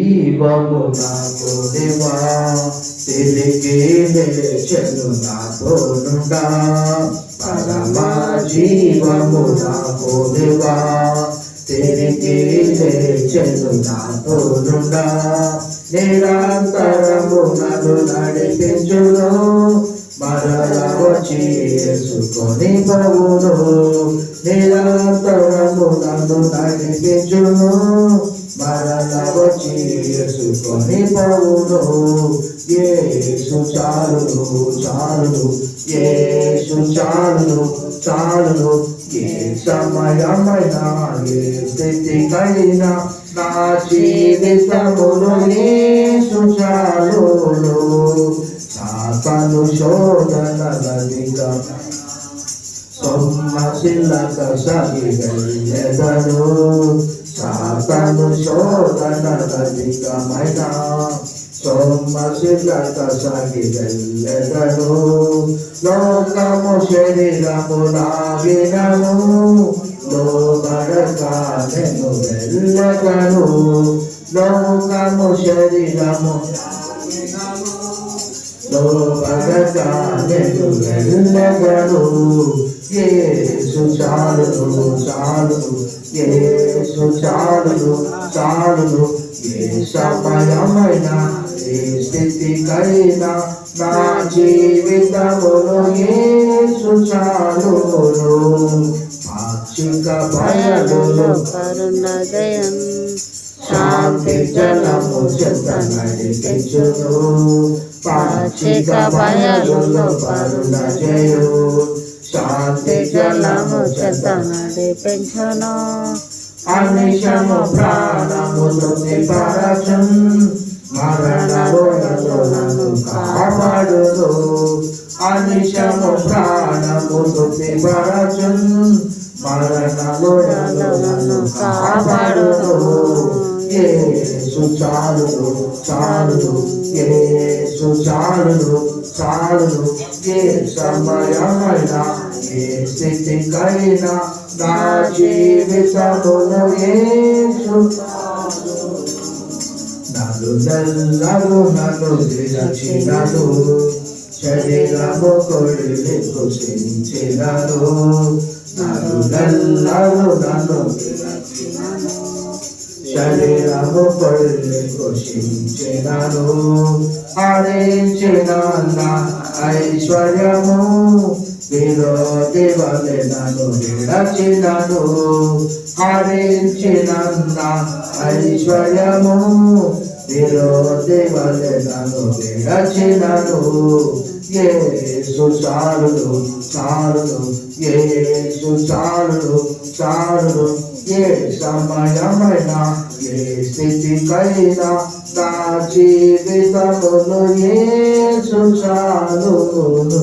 జీవము నాకు దేవా తిరిగి లేచెను నాతో నుండా పరమ జీవము నాకు దేవా తిరిగి లేచెను నాతో నుండా నిరంతరము నన్ను నడిపించును మరల వచ్చి యేసుకొని పోవును నిరంతరము నన్ను నడిపించును మరల వచ్చి యేసుకొని పోవును యేసు చాలును చాలును యేసు చాలును చాలును ఏ సమయమైనా ఏ స్థితికైనా నా జీవితములో యేసు చాలును సాతాను శోధనలదిగా సొమ్మసిల్లక సాగిగెదను సాతాను శోధనలదిగమైన సొమ్మసిల్లక సాగిగెదను లోకము శరీరము నాగినము లోబడక నేను వెళ్ళగను లోకము శరీరము లోబడక నేను వెళ్ళగను యేసు చాలును చాలును యేసు చాలును చాలును ఏ సమయమైనా ఏ స్థితికైనా నా జీవితములో యేసు చాలును పాక్షిక బయలులో కరుణదయం శాంతి జలము చెంత నడిపించును పాక్షిక బయలులో కరుణ చేయు శాంతి జలము చెంత నడిపించును అనిశము ప్రాణము తృప్తిపరచున్ మరణములలో నన్ను కాపాడును అనిశము ప్రాణము తృప్తిపరచున్ మరణములలో నన్ను కాపాడును యేసు చాలును చాలును యేసు చాలును చాలును ఏ సమయమైనా ఏ స్థితికైనా నా జీవితములో యేసు నలునెల్లరు నన్ను విరచినను శరీరము కొడిలి కృషించినను నలునెల్లరు నన్ను విరచినను శరీరము కొడిలి కృషించినను హరించిన ఐశ్వర్యము విరోధి వలె నన్ను విడచినను హరించిన ఐశ్వర్యము విరోధి వలె నన్ను విడచినను యేసు చాలును చాలును యేసు చాలును చాలును ఏ సమయమైనా ఏ స్థితికైనా నా జీవితములో యేసు చాలును